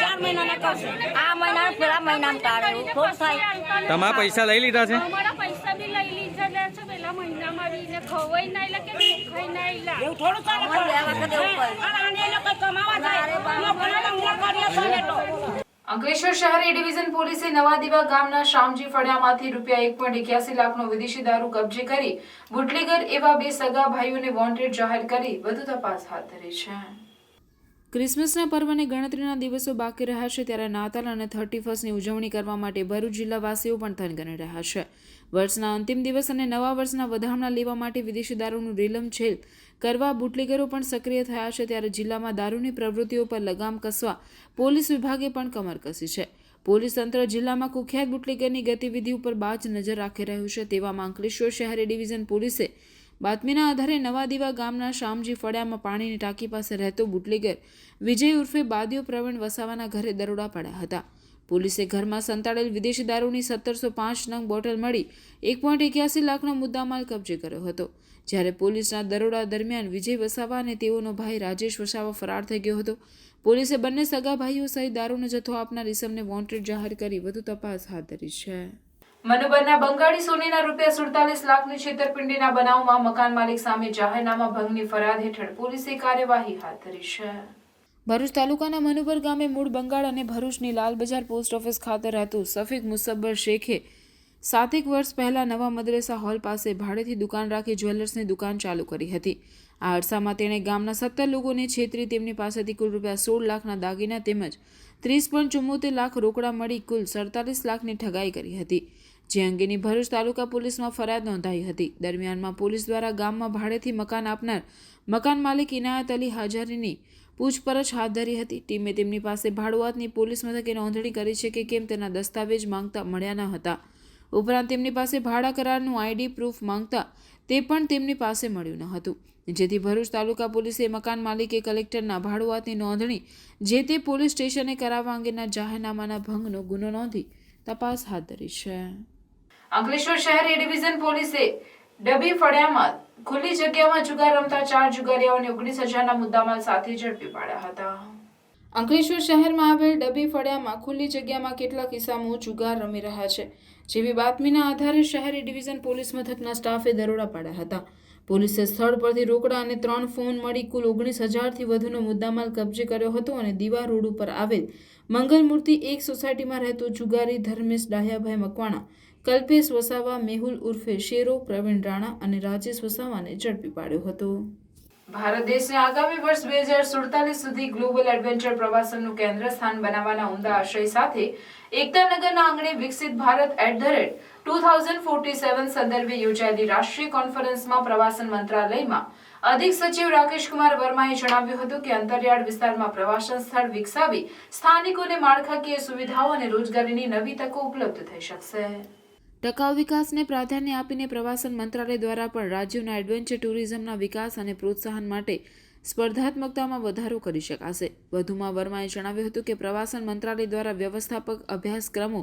4 મહિનાના કરશે, આ મહિના પેલા મહિનામાં કાઢે. થોડું થાય. તમારા પૈસા લઈ લીધા છે? પૈસા બી લઈ લીધા છે પેલા મહિનામાં બી ને ખવાય નહીં લે કે ખાઈ નહીં લે એવું થોડું ચાલે. અંકલેશ્વર શહેર એ ડિવિઝન પોલીસે નવાદીવા ગામના શામજી ફળિયામાંથી ₹1.81 લાખનો વિદેશી દારૂ કબજે કરી બુટલેગર એવા 2 સગા ભાઈઓને વોન્ટેડ જાહેર કરી વધુ તપાસ હાથ ધરી છે. ક્રિસમસના પર્વને ગણતરીના દિવસો બાકી રહ્યા છે, ત્યારે નાતાલ અને 31સ્ટની ઉજવણી કરવા માટે ભરૂચ જિલ્લાવાસીઓ પણ થનગની રહ્યા છે. વર્ષના અંતિમ દિવસ અને નવા વર્ષના વધામણા લેવા માટે વિદેશી દારૂનું રેલમછેલ કરવા બુટલેગરો પણ સક્રિય થયા છે. ત્યારે જિલ્લામાં દારૂની પ્રવૃત્તિઓ પર લગામ કસવા પોલીસ વિભાગે પણ કમર કસી છે. પોલીસ તંત્ર જિલ્લામાં કુખ્યાત બુટલેગરની ગતિવિધિ ઉપર બાજ નજર રાખી રહ્યું છે. તેવામાં અંકલેશ્વર શહેર ડિવિઝન પોલીસે બાતમીના આધારે નવાદીવા ગામના શામજી ફળિયામાં પાણીની ટાંકી પાસે રહેતો બુટલેગર વિજય ઉર્ફે બાદિયો પ્રવીણ વસાવાના ઘરે દરોડા પાડ્યા હતા. પોલીસે ઘરમાં સંતાડેલ વિદેશી દારૂની 1705 નંગ બોટલ મળી 1.81 લાખનો મુદ્દામાલ કબજે કર્યો હતો. જ્યારે પોલીસના દરોડા દરમિયાન વિજય વસાવા અને તેઓનો ભાઈ રાજેશ વસાવા ફરાર થઈ ગયો હતો. પોલીસે બંને સગા ભાઈઓ સહિત દારૂનો જથ્થો આપનાર ઇસમને વોન્ટેડ જાહેર કરી વધુ તપાસ હાથ ધરી છે. મનુબરના બંગાળી સોનીના ₹47 લાખની છેતરપિંડીના બનાવમાં મકાન માલિક સામે જાહેરનામા ભંગની ફરિયાદ હેઠળ પોલીસે કાર્યવાહી હાથ ધરી છે. ભરૂચ તાલુકાના મનુબર ગામે મૂળ બંગાળ અને ભરૂચની લાલ બજાર પોસ્ટ ઓફિસ ખાતે રહેતું સફીક મુસબ્બર શેખે 7 વર્ષ પહેલા નવા મદ્રેસા હોલ પાસે ભાડેથી દુકાન રાખી જ્વેલર્સની દુકાન ચાલુ કરી હતી. આ અરસામાં તેણે ગામના 17 લોકોને છેતરી તેમની પાસેથી કુલ રૂપિયા 16 લાખના દાગીના તેમજ 30.74 લાખ રોકડા મળી કુલ 47 લાખની ઠગાઈ કરી હતી, જે અંગેની ભરૂચ તાલુકા પોલીસમાં ફરિયાદ નોંધાઈ હતી. દરમિયાનમાં પોલીસ દ્વારા ગામમાં ભાડેથી મકાન આપનાર મકાન માલિક ઇનાયત અલી હાજારીની પૂછપરછ હાથ ધરી હતી. ટીમે તેમની પાસે ભાડુઆતની પોલીસ મથકે નોંધણી કરી છે કે કેમ તેના દસ્તાવેજ માંગતા મળ્યા ન હતા. ઉપરાંત તેમની પાસે ભાડા કરારનું આઈડી પ્રૂફ માંગતા તે પણ તેમની પાસે મળ્યું ન હતું, જેથી ભરૂચ તાલુકા પોલીસે મકાન માલિકે કલેક્ટરના ભાડુઆતની નોંધણી જે તે પોલીસ સ્ટેશને કરાવવા અંગેના જાહેરનામાના ભંગનો ગુનો નોંધી તપાસ હાથ ધરી છે. અંકલેશ્વર શહેર એ ડિવિઝન પોલીસે ડબી ફળિયામાં ખુલ્લી જગ્યામાં જુગાર રમતા 4 જુગારીઓને 19,000ના મુદ્દામાલ સાથે ઝડપી પાડ્યા હતા. અંકલેશ્વર શહેરમાં આવેલ ડબી ફળિયામાં ખુલ્લી જગ્યામાં કેટલાક ઇસમો જુગાર રમી રહ્યા છે, જેવી બાતમીના આધારે શહેરી ડિવિઝન પોલીસ મથકના સ્ટાફે દરોડા પાડ્યા હતા. પોલીસે સ્થળ પરથી રોકડા અને 3 ફોન મળી કુલ 19,000થી વધુનો મુદ્દામાલ કબજે કર્યો હતો અને દીવા રોડ ઉપર આવેલ મંગલમૂર્તિ 1 સોસાયટીમાં રહેતો જુગારી ધર્મેશ ડાહ્યાભાઈ મકવાણા, કલ્પેશ વસાવા, મેહુલ ઉર્ફે શેરો, પ્રવીણ રાણા અને રાજેશ વસાવાને ઝડપી પાડ્યો હતો. ભારત દેશને આગામી વર્ષ 2047 સુધી ગ્લોબલ એડવેન્ચર પ્રવાસનનું કેન્દ્ર સ્થાન બનાવવાના ઉમદા આશય સાથે એકતાનગરના આંગણે વિકસિત ભારત @2047 સંદર્ભે યોજાયેલી રાષ્ટ્રીય કોન્ફરન્સમાં પ્રવાસન મંત્રાલયમાં અધિક સચિવ રાકેશ કુમાર વર્માએ જણાવ્યું હતું કે અંતરિયાળ વિસ્તારમાં પ્રવાસન સ્થળ વિકસાવી સ્થાનિકોને માળખાકીય સુવિધાઓ અને રોજગારીની નવી તકો ઉપલબ્ધ થઈ શકશે. ટકાઉ વિકાસને પ્રાધાન્ય આપીને પ્રવાસન મંત્રાલય દ્વારા પણ રાજ્યોના એડવેન્ચર ટુરિઝમના વિકાસ અને પ્રોત્સાહન માટે સ્પર્ધાત્મકતામાં વધારો કરી શકાશે. વધુમાં વર્માએ જણાવ્યું હતું કે પ્રવાસન મંત્રાલય દ્વારા વ્યવસ્થાપક અભ્યાસક્રમો,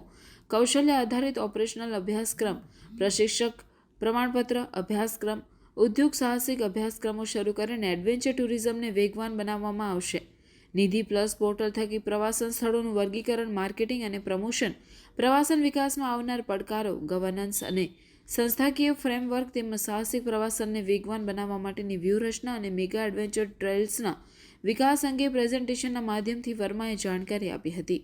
કૌશલ્ય આધારિત ઓપરેશનલ અભ્યાસક્રમ, પ્રશિક્ષક પ્રમાણપત્ર અભ્યાસક્રમ, ઉદ્યોગ સાહસિક અભ્યાસક્રમો શરૂ કરીને એડવેન્ચર ટુરિઝમને વેગવાન બનાવવામાં આવશે. નિધિ પ્લસ પોર્ટલ થકી પ્રવાસન સ્થળોનું વર્ગીકરણ, માર્કેટિંગ અને પ્રમોશન, પ્રવાસન વિકાસમાં આવનાર પડકારો, ગવર્નન્સ અને સંસ્થાકીય ફ્રેમવર્ક તેમજ સાહસિક પ્રવાસનને વેગવાન બનાવવા માટેની વ્યૂહરચના અને મેગા એડવેન્ચર ટ્રેલ્સના વિકાસ અંગે પ્રેઝન્ટેશનના માધ્યમથી વર્માએ જાણકારી આપી હતી.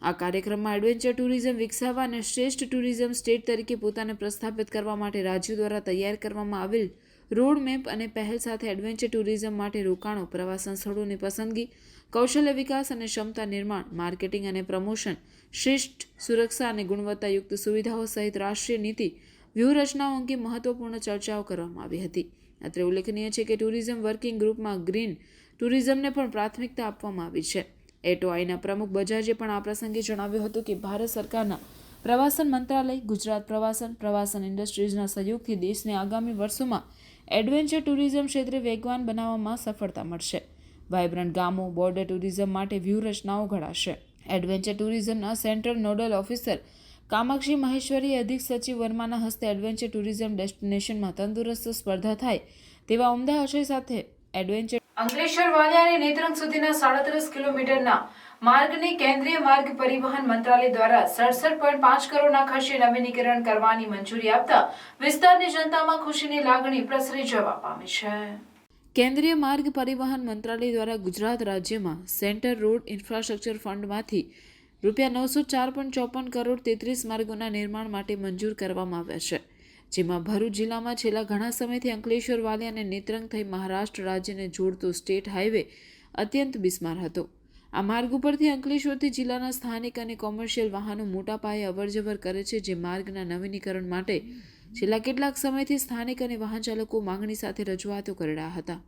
આ કાર્યક્રમમાં એડવેન્ચર ટુરિઝમ વિકસાવવા અને શ્રેષ્ઠ ટુરિઝમ સ્ટેટ તરીકે પોતાને પ્રસ્થાપિત કરવા માટે રાજ્યો દ્વારા તૈયાર કરવામાં આવેલ રોડ મેપ અને પહેલ સાથે એડવેન્ચર ટુરિઝમ માટે રોકાણો, પ્રવાસન સ્થળોની પસંદગી, કૌશલ્ય વિકાસ અને ક્ષમતા નિર્માણ, માર્કેટિંગ અને પ્રમોશન, શ્રેષ્ઠ સુરક્ષા અને ગુણવત્તાયુક્ત સુવિધાઓ સહિત રાષ્ટ્રીય નીતિ વ્યૂહરચનાઓ અંગે મહત્વપૂર્ણ ચર્ચાઓ કરવામાં આવી હતી. અત્રે ઉલ્લેખનીય છે કે ટુરિઝમ વર્કિંગ ગ્રુપમાં ગ્રીન ટુરિઝમને પણ પ્રાથમિકતા આપવામાં આવી છે. એટોઆઈના પ્રમુખ બજાજે પણ આ પ્રસંગે જણાવ્યું હતું કે ભારત સરકારના પ્રવાસન મંત્રાલય, ગુજરાત પ્રવાસન ઇન્ડસ્ટ્રીઝના સહયોગથી દેશને આગામી વર્ષોમાં એડવેન્ચર ટુરિઝમ ક્ષેત્રે વેગવાન બનાવવામાં સફળતા મળશે. વાઇબ્રન્ટ ગામો, બોર્ડર ટુરિઝમ માટે વ્યૂહરચનાઓ ઘડાશે. એડવેન્ચર ટુરિઝમના central nodal officer Kamakshi Maheshwari અધિક સચિવ વર્માના હસ્તે એડવેન્ચર ટુરિઝમ ડેસ્ટિનેશનમાં તંદુરસ્ત સ્પર્ધા થાય તેવા ઉમદા આશય સાથે એડવેન્ચર અંકલેશ્વર વાલિયા અને નેત્રંગ સુધીના 37 કિલોમીટરના માર્ગને કેન્દ્રીય માર્ગ પરિવહન મંત્રાલય દ્વારા 67.5 કરોડના ખર્ચે નવીનીકરણ કરવાની મંજૂરી આપતા વિસ્તારની જનતામાં ખુશીની લાગણી પ્રસરી જવા પામી છે. કેન્દ્રીય માર્ગ પરિવહન મંત્રાલય દ્વારા ગુજરાત રાજ્યમાં સેન્ટર રોડ ઇન્ફ્રાસ્ટ્રક્ચર ફંડમાંથી ₹904.54 કરોડ 33 માર્ગોના નિર્માણ માટે મંજૂર કરવામાં આવ્યા છે, જેમાં ભરૂચ જિલ્લામાં છેલ્લા ઘણા સમયથી અંકલેશ્વર વાલિયા અને નેત્રંગ થઈ મહારાષ્ટ્ર રાજ્યને જોડતો સ્ટેટ હાઈવે અત્યંત બિસ્માર હતો. આ માર્ગ ઉપરથી અંકલેશ્વરથી જિલ્લાના સ્થાનિક અને કોમર્શિયલ વાહનો મોટા પાયે અવરજવર કરે છે, જે માર્ગના નવીનીકરણ માટે છેલ્લા કેટલાક સમયથી સ્થાનિક અને વાહન ચાલકો માંગણી સાથે રજૂઆતો કરી રહ્યા હતા.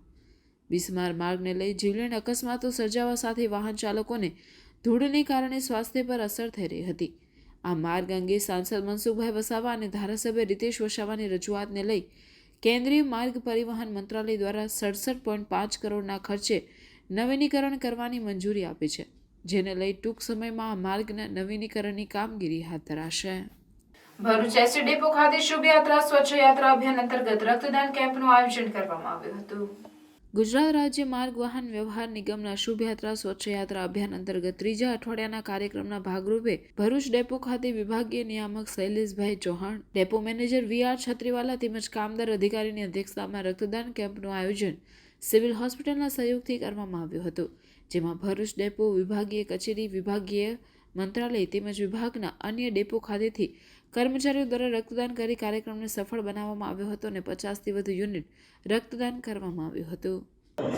બિસ્માર માર્ગને લઈ જીવલેણ અકસ્માતો સર્જાવા સાથે વાહન ચાલકોને ધૂળને કારણે સ્વાસ્થ્ય પર અસર થઈ રહી હતી. આ માર્ગ અંગે સાંસદ મનસુખભાઈ વસાવા અને ધારાસભ્ય રીતેશ વસાવાની રજૂઆતને લઈ કેન્દ્રીય માર્ગ પરિવહન મંત્રાલય દ્વારા 67.5 કરોડના ખર્ચે નવીનીકરણ કરવાની મંજૂરી આપી છે, જેને લઈ ટૂંક સમયમાં આ માર્ગના નવીનીકરણની કામગીરી હાથ ધરાશે. ભરૂચ એસટી ડેપો ખાતે શુભયાત્રા સ્વચ્છ યાત્રા અભિયાન અંતર્ગત રક્તદાન કેમ્પનું આયોજન કરવામાં આવ્યું હતું. ગુજરાત રાજ્ય માર્ગ વાહન વ્યવહાર નિગમના શુભયાત્રા સ્વચ્છ યાત્રા અભિયાન અંતર્ગત ત્રીજા અઠવાડિયાના કાર્યક્રમના ભાગરૂપે ભરૂચ ડેપો ખાતે વિભાગીય નિયામક Shaileshbhai Chauhan, depot manager VR Chhatriwala તેમજ કામદાર અધિકારીની અધ્યક્ષતામાં રક્તદાન કેમ્પનું આયોજન સિવિલ હોસ્પિટલના સહયોગથી કરવામાં આવ્યો હતો, જેમાં ભરૂચ ડેપો, વિભાગીય કચેરી, વિભાગીય મંત્રાલય તેમજ વિભાગના અન્ય ડેપો ખાતેથી કર્મચારીઓ દ્વારા રક્તદાન કરી કાર્યક્રમને સફળ બનાવવામાં આવ્યો હતો અને 50થી વધુ યુનિટ રક્તદાન કરવામાં આવ્યું હતું.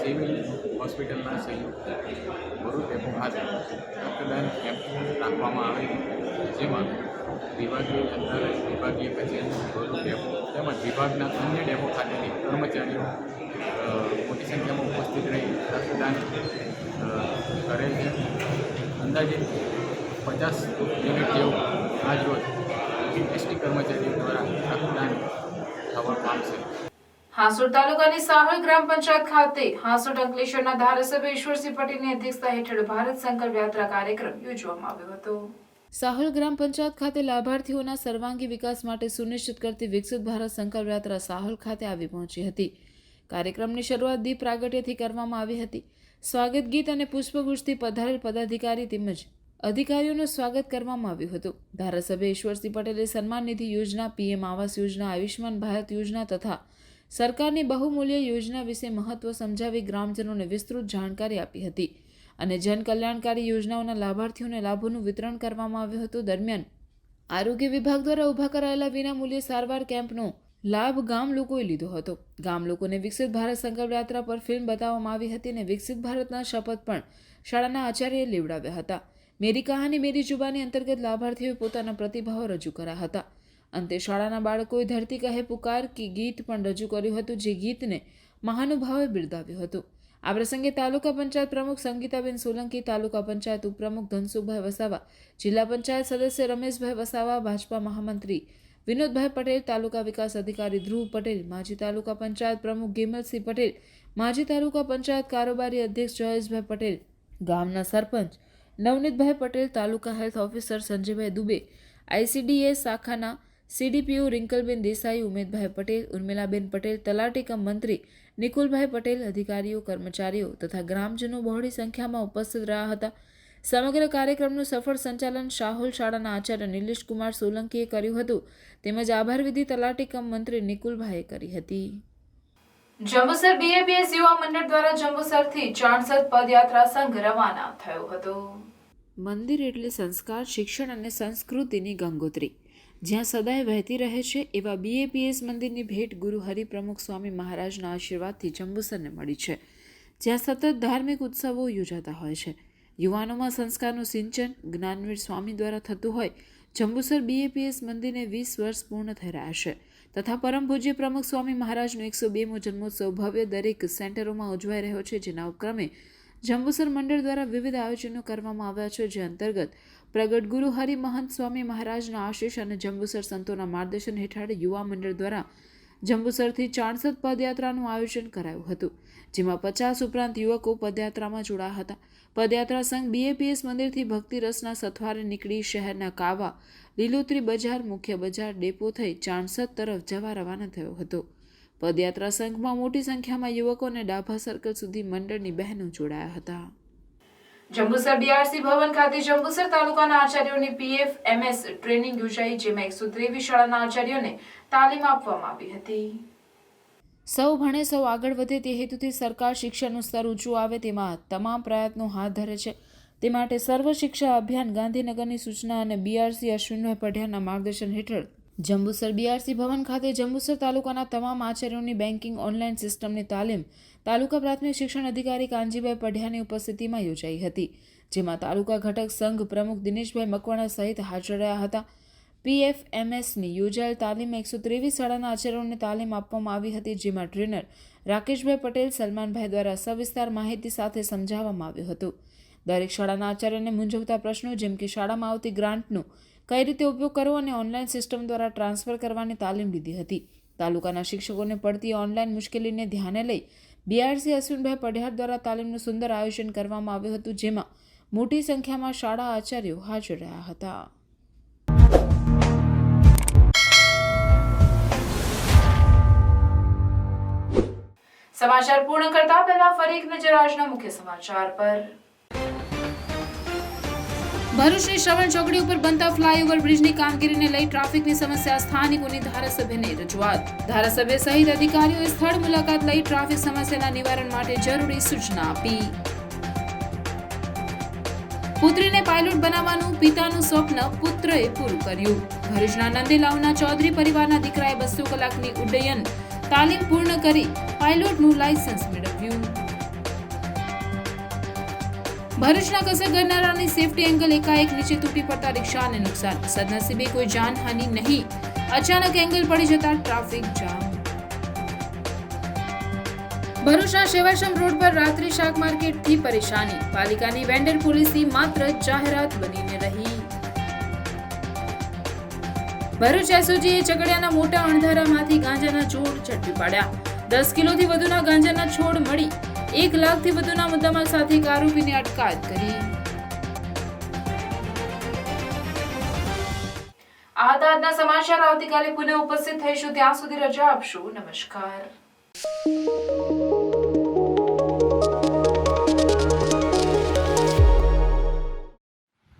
સિવિલ હોસ્પિટલના સહયોગથી ભરૂચ ડેપો ખાતે રક્તદાન કેમ્પ રાખવામાં આવેલ, જેમાં વિભાગીય મંત્રાલય, વિભાગીય કચેરી, ભરૂચ ડેપો તેમજ વિભાગના અન્ય ડેપો ખાતેથી કર્મચારીઓ મોટી સંખ્યામાં ઉપસ્થિત રહી રક્તદાન કરેલ છે. અંદાજે 50 યુનિટ જેવું આજ રોજ એસટી કર્મચારીઓ દ્વારા રક્તદાન થવા પામશે. હાંસોડ તાલુકાની સાહોલ ગ્રામ પંચાયત ખાતે હાંસોડ અંકલેશ્વરના ધારાસભ્ય ઈશ્વરસિંહ પટેલની અધ્યક્ષતા હેઠળ ભારત સંકલ્પ યાત્રા કાર્યક્રમ યોજવામાં આવ્યો હતો. સાહોલ ગ્રામ પંચાયત ખાતે લાભાર્થીઓના સર્વાંગી વિકાસ માટે સુનિશ્ચિત કરતી વિકસિત ભારત સંકલ્પ યાત્રા સાહોલ ખાતે આવી પહોંચી હતી. કાર્યક્રમની શરૂઆત દીપ પ્રાગટ્યથી કરવામાં આવી હતી. સ્વાગત ગીત અને પુષ્પગુચ્છથી પધારેલ પદાધિકારી તેમજ અધિકારીઓનું સ્વાગત કરવામાં આવ્યું હતું. ધારાસભ્ય ઈશ્વરસિંહ પટેલે સન્માન નિધિ યોજના, પીએમ આવાસ યોજના, આયુષ્માન ભારત યોજના તથા સરકારની બહુમૂલ્ય યોજના વિશે મહત્વ સમજાવી ગ્રામજનોને વિસ્તૃત જાણકારી આપી હતી અને જનકલ્યાણકારી યોજનાઓના લાભાર્થીઓને લાભોનું વિતરણ કરવામાં આવ્યું હતું. દરમિયાન આરોગ્ય વિભાગ દ્વારા ઊભા કરાયેલા વિનામૂલ્યે સારવાર કેમ્પનો લાભ ગામ લોકોએ લીધો હતો. ગામ લોકોને વિકસિત ભારત સંકલ્પ યાત્રા પર ફિલ્મ બતાવવામાં આવી હતી અને વિકસિત ભારતના શપથ પણ શાળાના આચાર્યએ લેવડાવ્યા હતા. મેરી કહાની મેરી જુબાની અંતર્ગત લાભાર્થીઓએ પોતાના પ્રતિભાવો રજૂ કર્યા હતા. અંતે શાળાના બાળકોએ ધરતી કહે પુકાર કી ગીત પણ રજૂ કર્યું હતું, જે ગીતને મહાનુભાવે બિરદાવ્યું હતું. આ પ્રસંગે તાલુકા પંચાયત પ્રમુખ સંગીતાબેન સોલંકી, તાલુકા પંચાયત ઉપપ્રમુખ ધનસુખભાઈ વસાવા, જિલ્લા પંચાયત સદસ્ય રમેશભાઈ વસાવા, ભાજપા મહામંત્રી વિનોદભાઈ પટેલ, તાલુકા વિકાસ અધિકારી ધ્રુવ પટેલ, માજી તાલુકા પંચાયત પ્રમુખ ગેમલસિંહ પટેલ, માજી તાલુકા પંચાયત કારોબારી અધ્યક્ષ જયેશભાઈ પટેલ, ગામના સરપંચ નવનીતભાઈ પટેલ, તાલુકા હેલ્થ ઓફિસર સંજયભાઈ દુબે, ICDS શાખાના CDPO રિંકલબેન દેસાઈ, ઉમેદભાઈ પટેલ, ઉર્મિલાબેન પટેલ, તલાટી કમ મંત્રી નિકુલભાઈ પટેલ, અધિકારીઓ, કર્મચારીઓ તથા ગ્રામજનો બહોળી સંખ્યામાં ઉપસ્થિત રહ્યા હતા. સમગ્ર કાર્યક્રમનું સફળ સંચાલન શાહોલ શાળાના આચાર્ય નિલેશ કુમાર સોલંકીએ કર્યું હતું, તેમજ આભાર વિધિ તલાટી કમ મંત્રી નિકુલભાઈએ કરી હતી. જંબુસર BAPS યુવા મંડળ દ્વારા જંબુસરથી ચાણસદ પદયાત્રા સંઘ રવાના થયો હતો. મંદિર એટલે સંસ્કાર, શિક્ષણ અને સંસ્કૃતિની ગંગોત્રી, જ્યાં સદાય વહેતી રહે છે એવા BAPS મંદિરની ભેટ ગુરુ હરિપ્રમુખ સ્વામી મહારાજના આશીર્વાદથી જંબુસરને મળી છે, જ્યાં સતત ધાર્મિક ઉત્સવો યોજાતા હોય છે. યુવાનોમાં સંસ્કારનું સિંચન જ્ઞાનવીર સ્વામી દ્વારા થતું હોય. જંબુસર BAPS મંદિરને 20 વર્ષ પૂર્ણ થઈ રહ્યા છે તથા પરમ પૂજ્ય પ્રમુખ સ્વામી મહારાજનો 102મો જન્મોત્સવ ભવ્ય દરેક સેન્ટરોમાં ઉજવાઈ રહ્યો છે, જેના ઉપક્રમે જંબુસર મંડળ દ્વારા વિવિધ આયોજનો કરવામાં આવ્યા છે, જે અંતર્ગત પ્રગટ ગુરુ હરિ મહંત સ્વામી મહારાજના આશીષ અને જંબુસર સંતોના માર્ગદર્શન હેઠળ યુવા મંડળ દ્વારા જંબુસરથી ચાણસદ પદયાત્રાનું આયોજન કરાયું હતું, જેમાં 50 ઉપરાંત યુવકો પદયાત્રામાં જોડાયા હતા. પદયાત્રા સંઘ BAPS મંદિરથી ભક્તિ રસના સથવારે નીકળી શહેરના કાવા, લીલોતરી બજાર, મુખ્ય બજાર, ડેપો થઈ ચાણસદ તરફ જવા રવાના થયો હતો. પદયાત્રા સંઘમાં મોટી સંખ્યામાં યુવકો અને ડાભા સર્કલ સુધી મંડળની બહેનો જોડાયા હતા. જંબુસર BRC ભવન ખાતે જંબુસર તાલુકાના આચાર્યોની PFMS ટ્રેનિંગ યોજાઈ, જેમાં 123 શાળાના આચાર્યોને તાલીમ આપવામાં આવી હતી. સૌ ભણે સૌ આગળ વધે તે હેતુથી સરકાર શિક્ષણનું સ્તર ઊંચું આવે તેમાં તમામ પ્રયત્નો હાથ ધરે છે. તે માટે સર્વ શિક્ષા અભિયાન ગાંધીનગરની સૂચના અને BRC અશ્વિનભાઈ પઢિયારના માર્ગદર્શન હેઠળ જંબુસર BRC ભવન ખાતે જંબુસર તાલુકાના તમામ આચાર્યોની બેન્કિંગ ઓનલાઈન સિસ્ટમની તાલીમ તાલુકા પ્રાથમિક શિક્ષણ અધિકારી કાનજીભાઈ પઢિયાની ઉપસ્થિતિમાં યોજાઈ હતી, જેમાં તાલુકા ઘટક સંઘ પ્રમુખ દિનેશભાઈ મકવાણા સહિત હાજર રહ્યા હતા. PFMSની યોજાયેલ તાલીમમાં 123 શાળાના આચાર્યોને તાલીમ આપવામાં આવી હતી, જેમાં ટ્રેનર રાકેશભાઈ પટેલ, સલમાનભાઈ દ્વારા સવિસ્તાર માહિતી સાથે સમજાવવામાં આવ્યું હતું. દરેક શાળાના આચાર્યને મૂંઝવતા પ્રશ્નો જેમ કે શાળામાં આવતી ગ્રાન્ટનો કઈ રીતે ઉપયોગ કરવો અને ઓનલાઈન સિસ્ટમ દ્વારા ટ્રાન્સફર કરવાની તાલીમ લીધી હતી. તાલુકાના શિક્ષકોને પડતી ઓનલાઈન મુશ્કેલીને ધ્યાને લઈ BRC અશ્વિનભાઈ પઢિયાર દ્વારા તાલીમનું સુંદર આયોજન કરવામાં આવ્યું હતું, જેમાં મોટી સંખ્યામાં શાળા આચાર્યો હાજર રહ્યા હતા. સમાચાર પૂર્ણ કરતા પહેલા ફરી એક નજર આજના મુખ્ય સમાચાર પર. ભરૂચની શ્રવણ ચોકડી ઉપર બનતા ફ્લાયઓવર બ્રિજની કામગીરીને લઈ ટ્રાફિકની સમસ્યા સ્થાનિકોની ધારાસભ્યને રજૂઆત. ધારાસભ્ય સહિત અધિકારીઓએ સ્થળ મુલાકાત લઈ ટ્રાફિક સમસ્યાના નિવારણ માટે જરૂરી સૂચના આપી. પુત્રીને પાયલોટ બનાવવાનું પિતાનું સ્વપ્ન પુત્રએ પૂરું કર્યું. ભરૂચના નંદેલાવના ચૌધરી પરિવારના દીકરાએ 200 કલાકની ઉડ્ડયન તાલીમ પૂર્ણ કરી પાયલોટનું લાયસન્સ મેળવ્યું. ભરૂચના કસર ગરનારાની સેફટી એંગલ એકાએક નીચે તૂટી પડતા રિક્ષાને નુકસાન. સદનસીબે કોઈ જાનહાનિ નહીં. અચાનક એંગલ પડી જતા ટ્રાફિક જામ. ભરૂચના સેવાશ્રમ રોડ પર રાત્રિ શાક માર્કેટથી પરેશાની. પાલિકાની વેન્ડર પોલિસી માત્ર જાહેરાત બનીને રહી. ભરૂચ એસઓજીએ ચકડિયાના મોટા અણધારામાંથી ગાંજાના છોડ ઝડપી પાડ્યા. 10 કિલોથી વધુના ગાંજાના છોડ મળી 1 લાખથી વધુના મુદ્દામાલ સાથે એક આરોપીની અટકાયત કરી. આ હતા આજના સમાચાર. આવતીકાલે પુનઃ ઉપસ્થિત થઈશું. ત્યાં સુધી રજા આપશો. નમસ્કાર.